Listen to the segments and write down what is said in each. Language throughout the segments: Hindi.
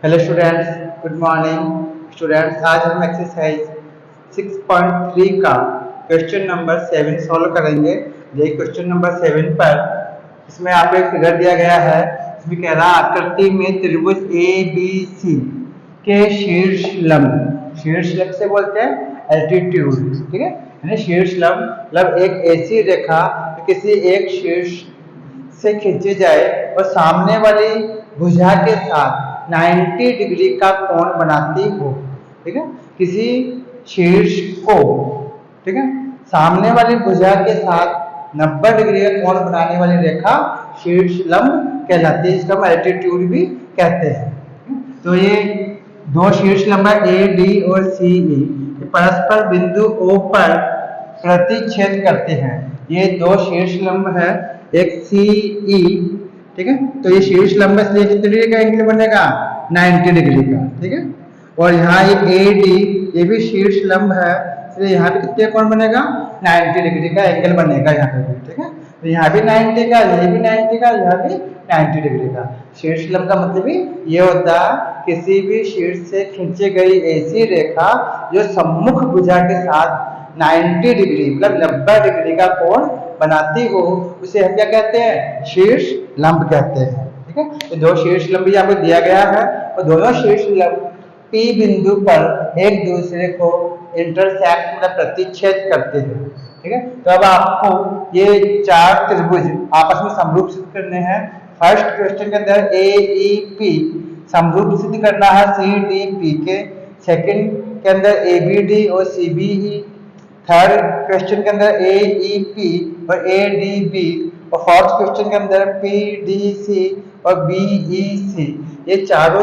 Hello students, good morning students. आज हम एक्सरसाइज 6.3 का क्वेश्चन नंबर 7 सॉल्व करेंगे। ये क्वेश्चन नंबर 7 पर इसमें आपको एक फिगर दिया गया है। इसमें कह रहा है आकृति में त्रिभुज ए बी सी के शीर्ष लंब से बोलते हैं एल्टीट्यूड, ठीक है। यानी शीर्ष लंब मतलब एक ऐसी रेखा किसी एक शीर्ष से खींची जाए और सामने वाली भुजा के साथ 90 डिग्री का कोण बनाती हो, ठीक है। किसी शीर्ष को, ठीक है, सामने वाली भुजा के साथ 90 डिग्री का कोण बनाने वाली रेखा शीर्ष लंब कहलाती है। इसका हम एल्टीट्यूड भी कहते हैं। तो ये दो शीर्ष लंब ए डी और सी ई परस्पर बिंदु ओ पर प्रतिच्छेद करते हैं। ये दो शीर्ष लंब है, एक सी ई, ठीक है। तो ये शीर्ष लंब इसलिए कितने डिग्री का एंगल बनेगा? 90 डिग्री का, ठीक है। और यहाँ ये ए डी ये भी शीर्ष लंब है, इसलिए यहाँ पे कितने कोण बनेगा? 90 डिग्री का एंगल बनेगा यहाँ पे भी, ठीक है। तो यहाँ भी 90 का, ये भी 90 का, यहाँ भी 90 डिग्री का। शीर्ष लंब का मतलब ही ये होता है किसी भी शीर्ष से खींची गई ऐसी रेखा जो सम्मुख भुजा के साथ 90 डिग्री मतलब 90 डिग्री का कोण बनाती हो, उसे हम क्या कहते हैं? शीर्ष लंब कहते हैं, ठीक है। तो दो शीर्ष लंब यहाँ पे दिया गया है और दोनों शीर्ष लंब P बिंदु पर एक दूसरे को इंटरसेक्ट मतलब प्रतिच्छेद करते हैं, ठीक है। तो अब आपको ये चार त्रिभुज आपस में समरूप सिद्ध करने हैं। फर्स्ट क्वेश्चन के अंदर ए ई पी समरूप सिद्ध करना है सी डी पी के। सेकंड के अंदर ए बी डी और C B E. Third question के अंदर ए ई पी और ए डी बी। और फोर्थ क्वेश्चन के अंदर पी डी सी और बी ई सी। ये चारों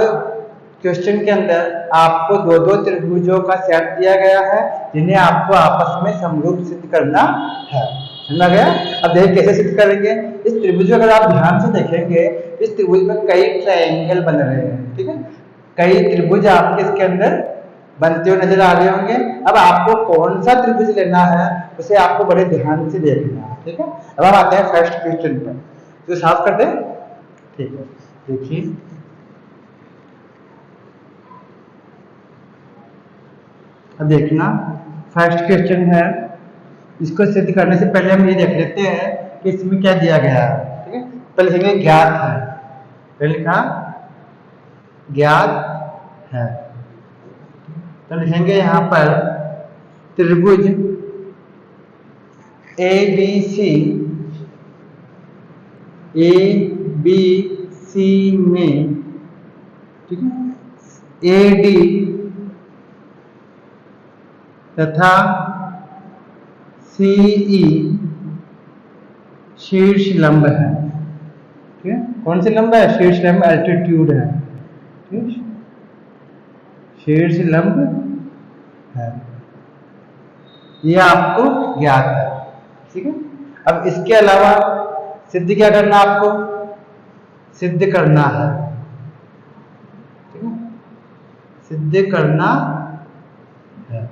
क्वेश्चन के अंदर आपको दो दो त्रिभुजों का सेट दिया गया है जिन्हें आपको आपस में समरूप सिद्ध करना है। समझा गया? अब देखिए कैसे सिद्ध करेंगे। इस त्रिभुज को अगर आप ध्यान से देखेंगे, इस त्रिभुज में कई ट्रायंगल बन रहे हैं, ठीक है। कई त्रिभुज आपके इसके अंदर बनते हुए नजर आ रहे होंगे। अब आपको कौन सा त्रिभुज लेना है उसे आपको बड़े ध्यान से देखना है, ठीक है। अब हम आते हैं फर्स्ट क्वेश्चन पर, तो साफ कर दें, ठीक है। देखिए अब देखना, फर्स्ट क्वेश्चन है। इसको सिद्ध करने से पहले हम ये देख लेते हैं कि इसमें क्या दिया गया है, ठीक है। पहले लिखेंगे ज्ञात है, पहले लिखा ज्ञात है। तो लिखेंगे यहाँ पर त्रिभुज ए बी सी में, ठीक है, ए डी तथा सी ई शीर्ष लंब है, ठीक है। कौन से लंब है? शीर्ष लंब एल्टीट्यूड है, ठीक है, शीर्ष लंब है। ये आपको ज्ञात है, ठीक है। अब इसके अलावा सिद्ध क्या करना आपको? सिद्ध करना है, ठीक है, सिद्ध करना है।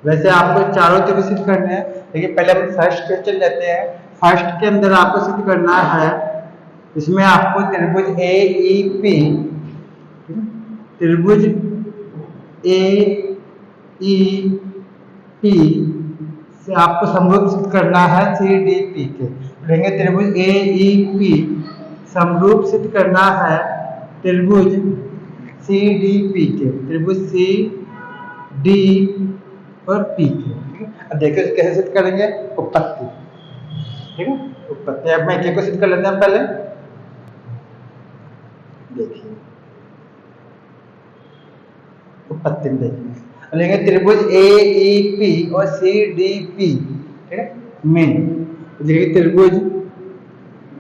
वैसे आपको चारों त्रिभुज सिद्ध करने हैं, लेकिन पहले हम फर्स्ट क्वेश्चन लेते हैं। फर्स्ट के अंदर आपको सिद्ध करना है, इसमें आपको त्रिभुज ए ई पी, त्रिभुज ए ई पी से आपको समरूप सिद्ध करना है सी डी पी के। लेंगे त्रिभुज ए ई पी समरूप सिद्ध करना है त्रिभुज सी डी पी के, त्रिभुज सी डी और पी के। अब देखिए कैसे सिद्ध करेंगे? उपपत्ति, ठीक है, उपपत्ति। अब मैं एक को सिद्ध कर लेते हैं पहले। देखिए उपपत्ति में देखिए, लेंगे त्रिभुज ए ई पी और सी डी पी, ठीक है, में देखिए त्रिभुज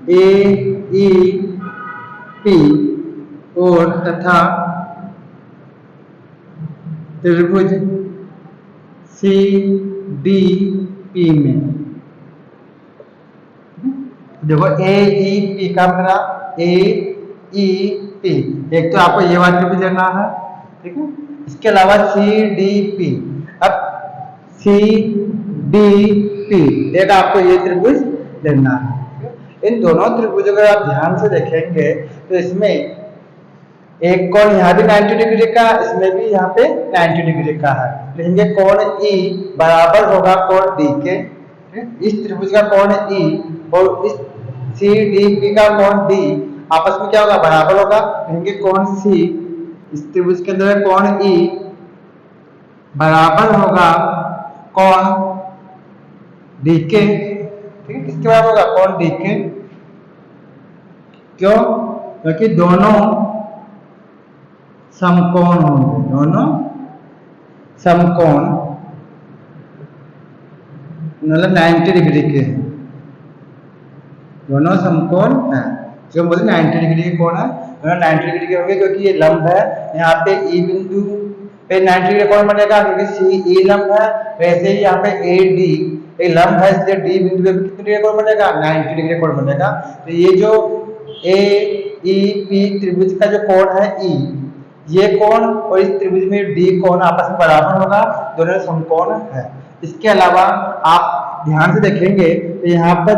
ए ई पी और तथा त्रिभुज सी डी पी में। देखो ए ई पी का मतलब ए ई पी, एक तो आपको ये वाला त्रिभुज लेना है, ठीक है। इसके अलावा सी डी पी। अब सी डी पी एक आपको ये त्रिभुज लेना है। इन दोनों त्रिभुजों को आप ध्यान से देखेंगे तो इसमें एक कोण यहाँ भी 90 डिग्री का, इसमें भी यहाँ पे 90 डिग्री का है। लिखेंगे कोण E बराबर होगा कोण D के। इस त्रिभुज का कोण E और इस CDP का कोण D आपस में क्या होगा, बराबर होगा। लिखेंगे कोण C इस त्रिभुज के अंदर कोण E बराबर होगा कोण D के। ठीक है, किसके बराबर होगा, कोण D के। क्यों, क्योंकि दोनों समकोण होंगे, दोनों समकोण मतलब 90 डिग्री के हैं, दोनों समकोण हैं। जो बोलते 90 डिग्री के कोण है, दोनों 90 डिग्री के होंगे क्योंकि ये लंब है। यहाँ पे E बिंदु पे 90 डिग्री कोण बनेगा क्योंकि CE लंब है। वैसे ही यहाँ पे AD ये लंब है, इसलिए D बिंदु पे कितने डिग्री कोण बनेगा, 90 डिग्री कोण बनेगा। तो ये जो AEP त्रिभुज का जो कोण है E, ये कोण और इस त्रिभुज में D कोण आपस में बराबर होगा, दोनों समकोण है। इसके अलावा आप ध्यान से देखेंगे तो यहाँ पर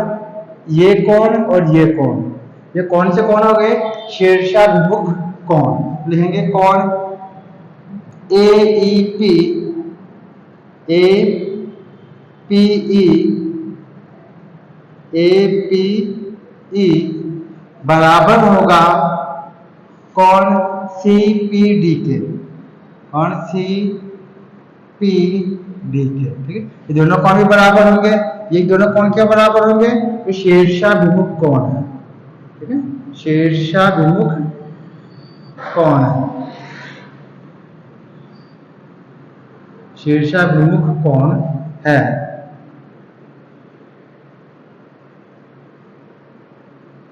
ये कोण और ये कोण, ये कौन से कोण हो गए, शीर्षाभिमुख कोण। लिखेंगे कोण AEP APE बराबर होगा कोण CPD के, कोण CPD के। ठीक है, ये दोनों कोण भी बराबर होंगे। ये दोनों कोण क्या बराबर होंगे, तो शीर्षाभिमुख कोण है। ठीक है, शीर्षाभिमुख कोण है, शीर्षाभिमुख कोण है।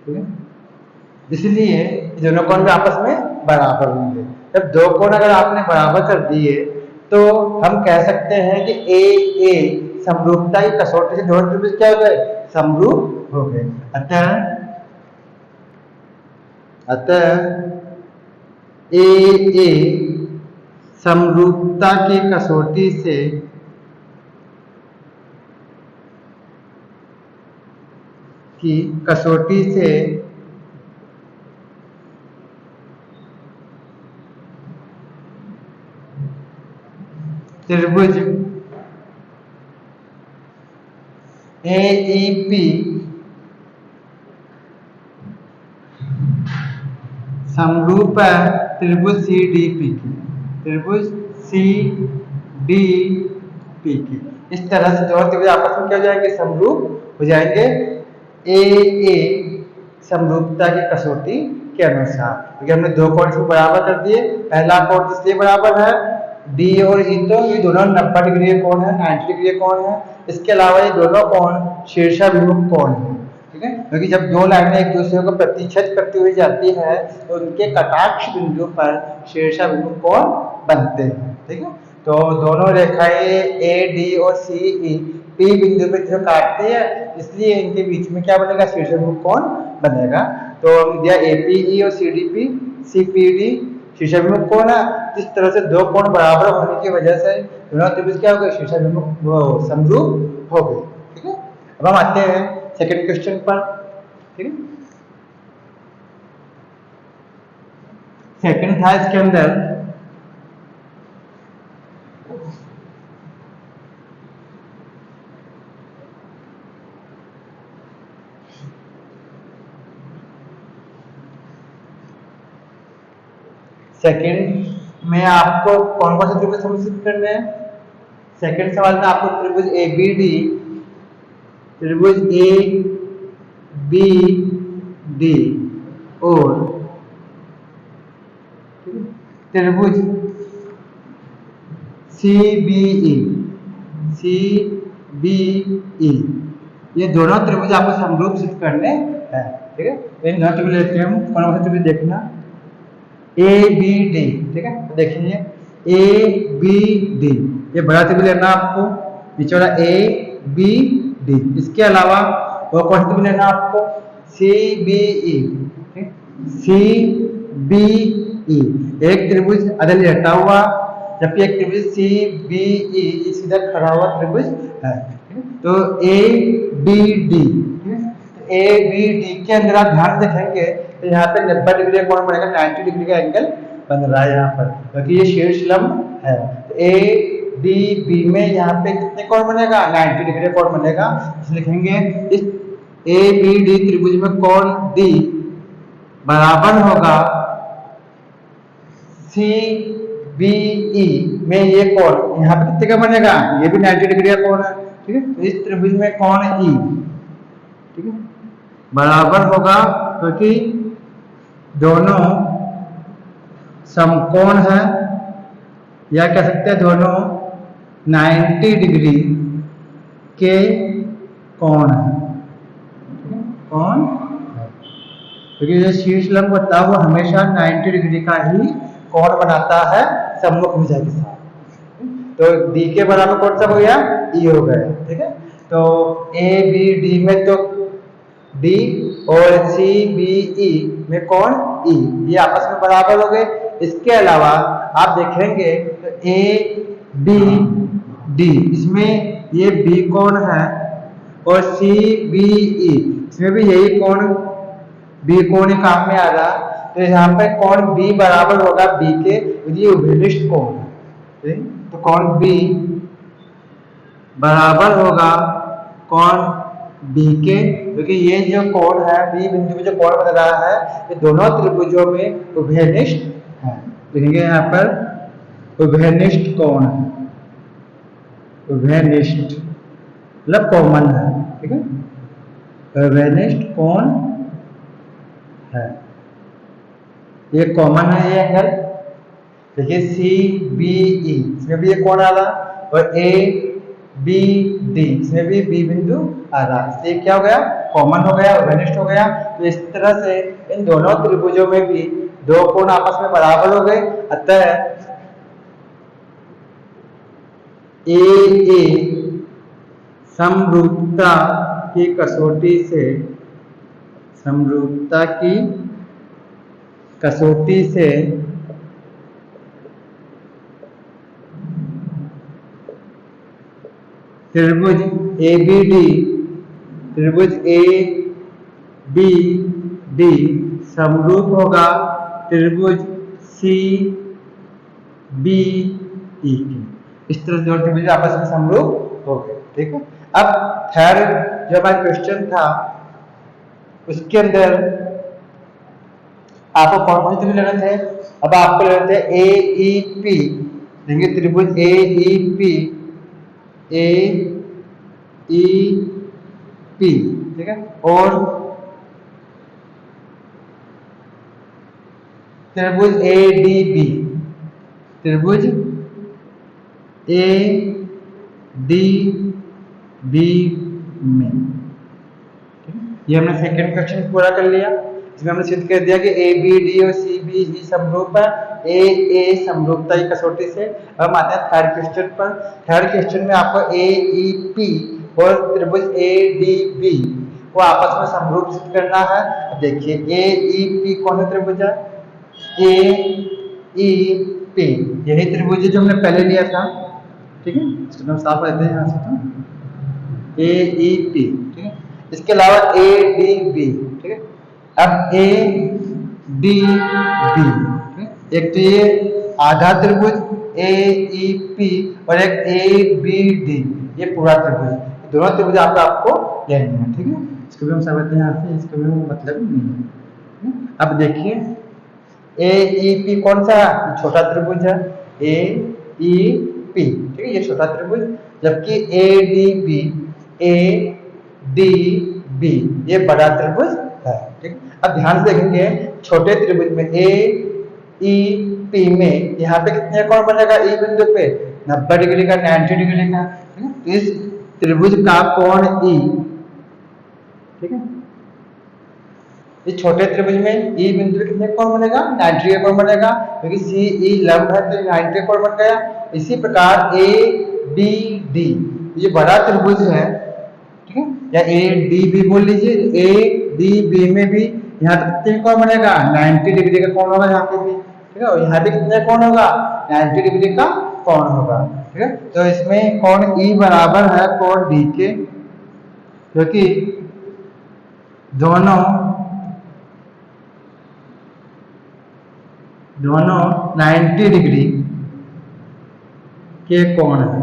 ठीक है, इसलिए दोनों कोण भी आपस में बराबर होंगे। जब दो कोण अगर आपने बराबर कर दिए तो हम कह सकते हैं कि A समरूपता की कसौटी से दोनों त्रिभुज क्या हो गए, समरूप हो गए। अतः AA समरूपता की कसौटी से त्रिभुज AEP समरूप है त्रिभुज CDP की, त्रिभुज CDP की। इस तरह से दोनों त्रिभुज आपस में क्या हो जाएंगे, समरूप हो जाएंगे AA समरूपता की कसौटी के अनुसार। क्योंकि हमने दो कोण को बराबर कर दिए। पहला कोण इसलिए बराबर है D और E, तो ये दोनों 90 डिग्री के कोण है, 90 डिग्री के कोण है। इसके अलावा ये दोनों कोण शीर्षाभिमुख कोण है। ठीक है, क्योंकि जब दो लाइनें एक दूसरे को प्रतिच्छेद करती हुई जाती है तो उनके कटाक्ष बिंदु पर शीर्षाभिमुख कोण बनते हैं। ठीक है, तो दोनों रेखाएं AD और CE P बिंदु पे जो काटती है, इसलिए इनके बीच में क्या बनेगा, शीर्षाभिमुख कोण बनेगा। तो दिया APE और CPD शीर्षाभिमुख कोण है। इस तरह से दो कोण बराबर होने की वजह से दोनों त्रिभुज क्या हो गए, शीर्षाभिमुख समरूप हो गए। ठीक है, अब हम आते हैं सेकंड क्वेश्चन पर। ठीक है, सेकंड था इसके अंदर सेकंड में आपको कौन कौन से त्रिभुज समुचित करने हैं। सेकंड सवाल में आपको त्रिभुज ABD, त्रिभुज ABD और त्रिभुज CBE ये दोनों त्रिभुज आपको समरूप सिद्ध करने हैं। ठीक है, इन दोनों त्रिभुज लेते हैं हम। कौन कौन से त्रिभुज देखना, ABD। ठीक है, तो देखिए ABD ये बड़ा त्रिभुज लेना आपको, नीचे वाला ABD। इसके अलावा और कौन सा त्रिभुज लेना आपको, CBE। CBE एक त्रिभुज अदल लेटा हुआ, जबकि एक त्रिभुज CBE सीधा खड़ा हुआ त्रिभुज है। तो ABD, ABD के अंदर आप ध्यान देखेंगे तो यहाँ पे 90 डिग्री का कोण बनेगा, 90 डिग्री का एंगल बन रहा है यहाँ पर, क्योंकि ये शीर्ष लंब है। तो ए डी बी में यहाँ पे कितने कोण बनेगा, 90 डिग्री का कोण बनेगा। इसलिए लिखेंगे इस ए बी डी त्रिभुज में कोण डी बराबर होगा सी बी ई में ये कोण यहाँ पे कितने का बनेगा, ये भी 90 डिग्री का कोण है, ठीक है। तो इस त्रिभुज में कोण ई, ठीक है, बराबर होगा, क्योंकि दोनों समकोण है, या कह सकते हैं दोनों 90 डिग्री के कोण है, कोण है, क्योंकि जो शीर्ष लंब होता है वो हमेशा 90 डिग्री का ही कोण बनाता है सम्मुख भुजा के साथ। तो डी के बराबर कौन सा हो गया, ई हो गया, ठीक है। तो ए बी डी में तो डी और सी बी ई में कौन ई, ये आपस में बराबर हो गए। इसके अलावा आप देखेंगे तो ए बी डी इसमें ये बी कोण है और सी बी ई इसमें भी यही कोण बी कोण काम में आ रहा। तो यहाँ पे कोण बी बराबर होगा बी के, ये उभयनिष्ठ कोण है। तो कोण बी बराबर होगा कोण बी के, क्योंकि ये जो कोण है बी बिंदु में जो कोण बन रहा है ये दोनों त्रिभुजों में उभयनिष्ठ है। लिखेंगे यहाँ पर उभयनिष्ठ कोण है, उभयनिष्ठ मतलब कॉमन है, ठीक है, उभयनिष्ठ कोण है, ये कॉमन है ये एंगल। देखिए सी बी ई इसमें भी ये कोण आ रहा और ए बी डी इसमें भी बी बिंदु आ रहा, इसलिए क्या हो गया, कॉमन हो गया, उभयनिष्ठ हो गया। तो इस तरह से इन दोनों त्रिभुजों में भी दो कोण आपस में बराबर हो गए। अतः ए समरूपता की कसौटी से, समरूपता की कसौटी से त्रिभुज ए बी डी, त्रिभुज ए बी डी समरूप होगा त्रिभुज सी बी ई की। इस तरह से त्रिभुज आपस में समरूप हो गए, ठीक है। अब थर्ड जो हमारा क्वेश्चन था उसके अंदर आपको कौन कौन से त्रिभुज लेने थे, अब आपको लेने थे ए ई पी, देखिए त्रिभुज ए ई पी, ए ई पी, ठीक है, और त्रिभुज ए डी बी, त्रिभुज ए डी बी में, ये हमने सेकंड क्वेश्चन पूरा कर लिया। इसमें हमने सिद्ध कर दिया कि ए बी डी और सी बी ई समरूप है, ए समरूपता की कसौटी से। अब हम आते हैं थर्ड क्वेश्चन पर। थर्ड क्वेश्चन में आपको ए ई पी और त्रिभुज ए डी बी को आपस में समरूप सिद्ध करना है। देखिए ए ई पी कौन सा त्रिभुज है, ए ई पी यही त्रिभुज जो हमने पहले लिया था, ठीक है, इसको हम साफ करते हैं यहाँ से, तो ए ई पी, ठीक है। इसके अलावा ए डी बी, ठीक है। अब ए डी बी, एक तो ये आधा त्रिभुज ए ई पी और एक ए बी डी, ये पूरा त्रिभुज, दोनों त्रिभुज आपको लेने हैं, ठीक है। इसको भी हम समझते हैं यहाँ से, इसको भी मतलब नहीं है। अब देखिए ए ई पी कौन सा, छोटा त्रिभुज है ए ई पी, ठीक है, ये छोटा त्रिभुज, जबकि A D B, A D B ये बड़ा त्रिभुज है, ठीक। अब ध्यान से देखेंगे छोटे त्रिभुज में ए ई पी में यहाँ पे कितने कोण बनेगा, ई बिंदु पे 90 डिग्री का, 90 डिग्री का, ठीक है। इस त्रिभुज का कोण ई, ठीक है, इस छोटे त्रिभुज में ई बिंदु पे कितने कोण बनेगा, 90 का कोण बनेगा, क्योंकि सी ई लंब है तो 90 का कोण बन गया। इसी प्रकार ए बी डी ये बड़ा त्रिभुज है, ठीक है, या ए डी बी बोल लीजिए, ए डी बी में भी यहाँ पे कितने कोण बनेगा, 90 डिग्री का कोण होगा यहाँ पे भी, ठीक है, और यहाँ पे कितने कोण होगा, 90 डिग्री का कोण होगा, ठीक है। तो इसमें कोण ई बराबर है कोण डी के, क्योंकि दोनों दोनों 90 डिग्री के कोण है,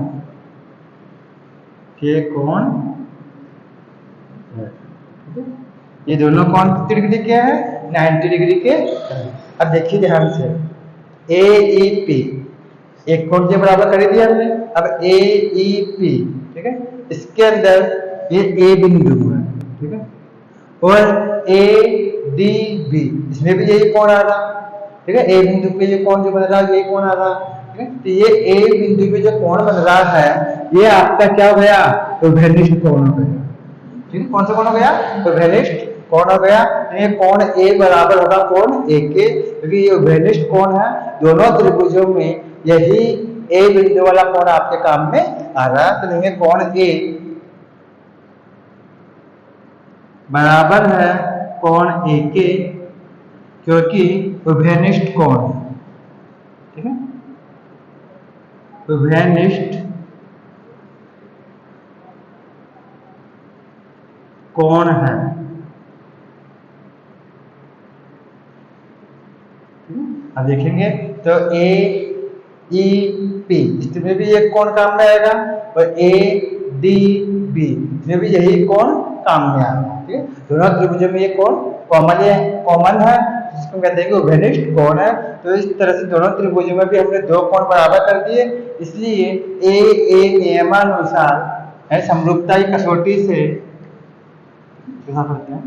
के कोण है। ये दोनों कोण कितने डिग्री के हैं? 90 डिग्री के। अब देखिए ध्यान से, ए ई पी एक कोण के बराबर कर दिया हमने। अब ए ई पी, ठीक है, इसके अंदर ये ए बिंदु है, ठीक है, और ए डी बी इसमें भी यही कोण आ रहा, ठीक है, ए बिंदु पे ये कोण जो बन रहा है ये कोण आ रहा, ठीक है। तो ये ए बिंदु पे जो कोण बन रहा है ये आपका क्या हो गया? उभयनिष्ठ कोण हो गया, ठीक है। कौन सा कोण हो गया? उभयनिष्ठ कोण हो गया। तो ये कोण ए बराबर होगा कोण ए के, क्योंकि ये उभयनिष्ठ कोण है। दोनों त्रिभुजों में यही ए बिंदु वाला कोण आपके काम में आ रहा है। तो लेंगे कोण ए बराबर है कोण ए के, क्योंकि उभयनिष्ठ कोण है, ठीक है, उभयनिष्ठ कोण है। अब देखेंगे तो ए ई पी इसमें भी एक कोण काम में आएगा, और ए डी बी इसमें भी यही कोण काम में आएगा, ठीक है। दोनों त्रिभुजों में ये कोण कॉमन है, जिसको कहते हैं उभयनिष्ठ कोण है। तो इस तरह से दोनों त्रिभुजों में भी हमने दो कोण बराबर कर दिए। इसलिए ए नियमानुसार है समरूपता की कसौटी से कैसा करते हैं,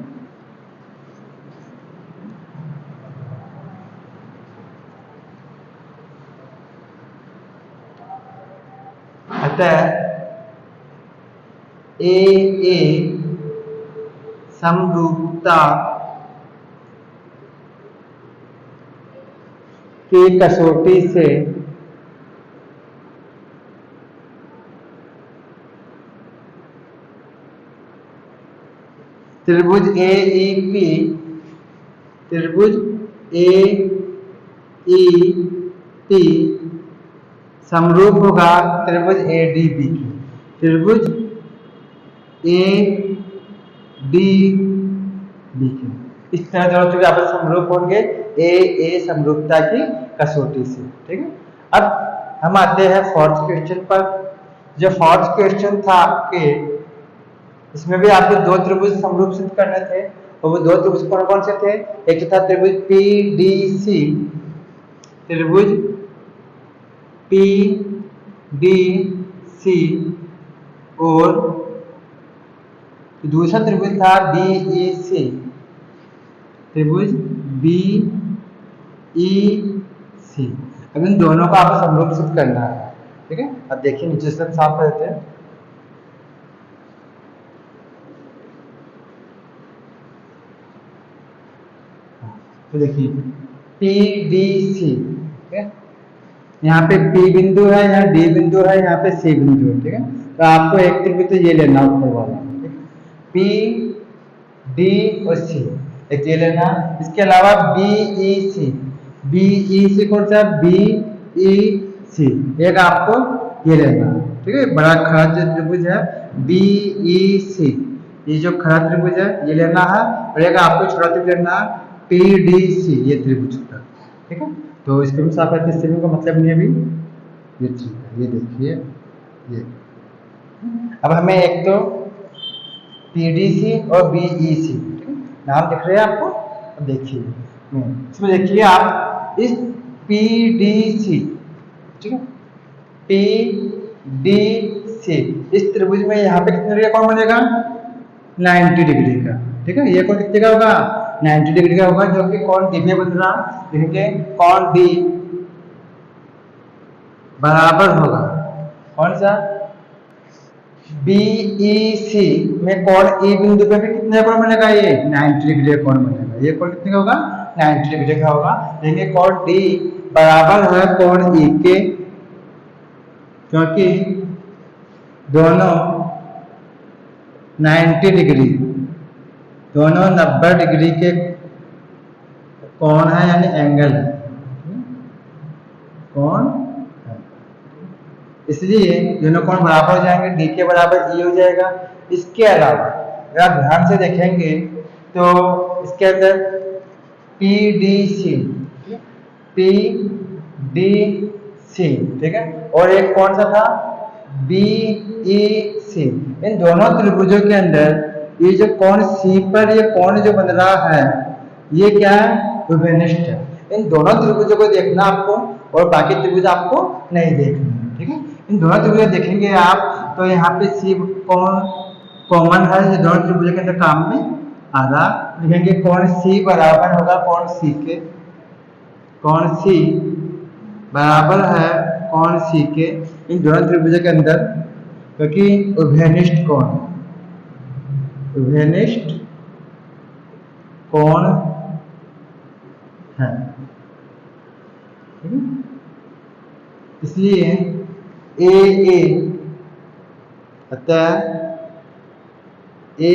अतः ए समरूपता की कसौटी से त्रिभुज ए ई पी समरूप होगा त्रिभुज ए डी बी की। त्रिभुज ए डी बी की इस तरह दोनों त्रिभुज आपस में समरूप होंगे ए समरूपता की कसौटी से, ठीक है। अब हम आते हैं फोर्थ क्वेश्चन पर। जो फोर्थ क्वेश्चन था आपके, इसमें भी आपको दो त्रिभुज समरूप सिद्ध करने थे, और वो दो त्रिभुज कौन कौन से थे? एक था त्रिभुज पी डी सी, त्रिभुज पी डी सी, और दूसरा त्रिभुज था बी ई सी, त्रिभुज बी ई सी। अब इन दोनों को आपको समरूप सिद्ध करना है, ठीक है। अब देखिए नीचे से साफ कर देते हैं। तो देखिए पी डी सी, ठीक है, यहाँ पे P बिंदु है, यहाँ D बिंदु है, यहाँ पे C बिंदु है, ठीक है। तो आपको एक त्रिभुज तो ये लेना ऊपर वाला, P D और C, एक ये लेना। इसके अलावा बी ई सी कौन सा? बी ई सी, एक आपको ये लेना, ठीक है। बड़ा खड़ा जो त्रिभुज है बी ई सी, ये जो खड़ा त्रिभुज है ये लेना है, और एक आपको छोटा त्रिभुज लेना है पी डी सी, ये त्रिभुज का, ठीक है। तो इसके भी साफ है, इससे भी का मतलब नहीं है अभी ये ठीक है। ये देखिए ये, अब हमें एक तो पीडीसी और बीईसी, ठीक है, नाम दिख रहे हैं आपको। अब देखिए इसमें देखिए आप इस पीडीसी, ठीक है, पीडीसी इस त्रिभुज में यहाँ पे कितने डिग्री का कोण बनेगा? 90 डिग्री का, ठीक है। ये कोण कितने का होगा? 90 डिग्री का होगा, जो कि कोण डी में बन रहा। देखेंगे कोण डी बराबर होगा कौन सा? बीईसी में कोण ई बिंदु पे भी कितने कोण बनेगा? ये 90 डिग्री का कोण बनेगा। ये कोण कितने का होगा? 90 डिग्री का होगा। देखेंगे कोण डी बराबर है कोण ई के, क्योंकि दोनों 90 डिग्री, दोनों 90 डिग्री के कोण है, यानी एंगल है, कोण है। इसलिए दोनों कोण बराबर हो जाएंगे, डी के बराबर ई हो जाएगा। इसके अलावा अगर आप ध्यान से देखेंगे तो इसके अंदर P D C P D C, ठीक है। और एक कौन सा था, बी ई सी। इन दोनों त्रिभुजों के अंदर ये जो कोण सी पर ये कोण जो बन रहा है ये क्या है, उभयनिष्ठ है। इन दोनों त्रिभुजों को देखना आपको और बाकी त्रिभुज आपको नहीं देखना, ठीक है। इन दोनों त्रिभुज देखेंगे आप तो यहाँ पे सी कोण कॉमन है, ये दोनों त्रिभुजों के अंदर काम में आ रहा। लिखेंगे कोण सी बराबर होगा कोण सी के, कोण सी बराबर है कोण सी के इन दोनों त्रिभुजों के अंदर, क्योंकि उभयनिष्ठ कोण, उभयनिष्ठ कोण है, ठीक है। इसलिए ए अतः ए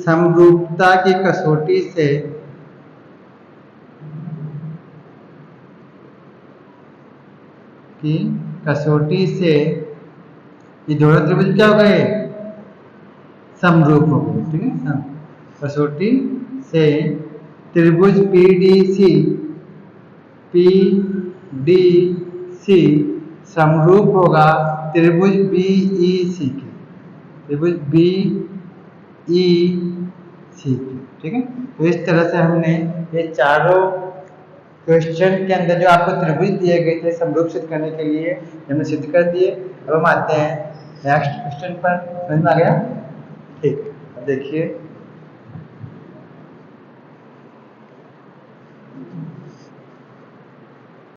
समरूपता की कसौटी से ये दोनों त्रिभुज क्या हो गए, समरूप हो गए, ठीक है। कसौटी से त्रिभुज पी डी सी समरूप होगा त्रिभुज बीईसी के, त्रिभुज बीईसी के, ठीक है। तो इस तरह से हमने ये चारों क्वेश्चन के अंदर जो आपको त्रिभुज दिए गए थे समरूप सिद्ध करने के लिए हमने सिद्ध कर दिए। अब हम आते हैं नेक्स्ट क्वेश्चन पर। समझ में आ गया, ठीक। अब देखिए